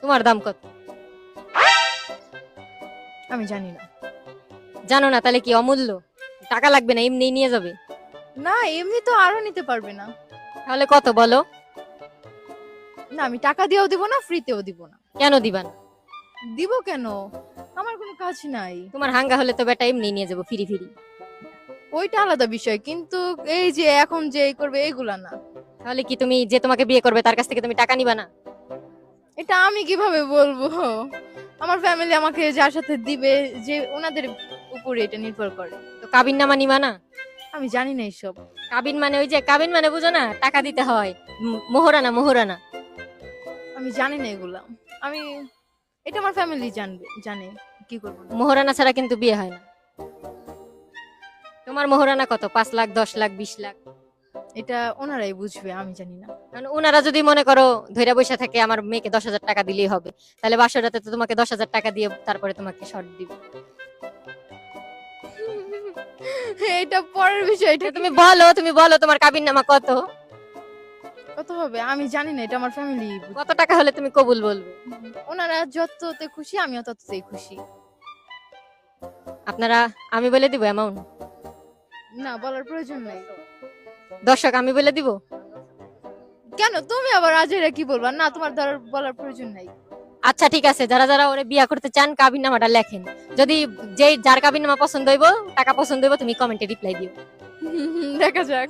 তোমার দাম কত? আমি জানি না। জানো না? তাহলে কি অমূল্য? টাকা লাগবে না, এমনি নিয়ে যাবে। না, এমনি তো আরো নিতে পারবে না। তাহলে কত বলো? না, আমি টাকা দিয়েও দিব না, ফ্রিতেও দিব না। কেন দিবা না? দিব কেন? আমার কোনো কাজ নাই। তোমার হাঙ্গা হলে তো বেটা এমনি নিয়ে যাবো ফিরি ফিরি। ওইটা আলাদা বিষয়, কিন্তু এই যে এখন যে এই করবে এইগুলা না। তাহলে কি তুমি যে তোমাকে বিয়ে করবে তার কাছ থেকে তুমি টাকা নিবা না? এটা আমি কিভাবে বলবো? আমার ফ্যামিলি আমাকে যার সাথে দিবে, যে ওনাদের উপরে এটা নির্ভর করে। তো কাবিন নামা নিবা না? আমি জানি না এইসব। কাবিন মানে ওই যে কাবিন মানে বুঝো না, টাকা দিতে হয়। মোহরানা মোহরানা। আমি জানি না এগুলা। আমি এটা আমার ফ্যামিলি জানে। কি করবো না? মোহরানা ছাড়া কিন্তু বিয়ে হয় না। তোমার মোহরানা কত? 5 লাখ, 10 লাখ, 20 লাখ? এটা ওনারাই বুঝবে, আমি জানি না। কারণ ওনারা যদি মনে করো ধৈর্য বসে থাকে আমার মেয়েকে 10,000 টাকা দিলেই হবে, তাহলে বাসরাতে তো তোমাকে 10,000 টাকা দিয়ে তারপরে তোমাকে শর্ট দিব। এটা পরের বিষয়। এটা তুমি বলো, তুমি বলো তোমার কাবিন নামা কত? কত হবে আমি জানি না, এটা আমার ফ্যামিলি। কত টাকা হলে তুমি কবুল বলবে? ওনারা যততে খুশি আমিও তততেই খুশি। আপনারা, আমি বলে দিব অ্যামাউন্ট? না, বলার প্রয়োজন নাই। দর্শক, আমি বলে দিব? কেন তুমি আবার আজেরা কি বলবা? না, তোমার বলার প্রয়োজন নাই। আচ্ছা ঠিক আছে, যারা যারা ওরে বিয়া করতে চান কাবিন নামাটা লেখেন। যদি যার কাবিন নামা পছন্দ হইব, টাকা পছন্দ হইব, তুমি কমেন্টে রিপ্লাই দিও। দেখা যাক।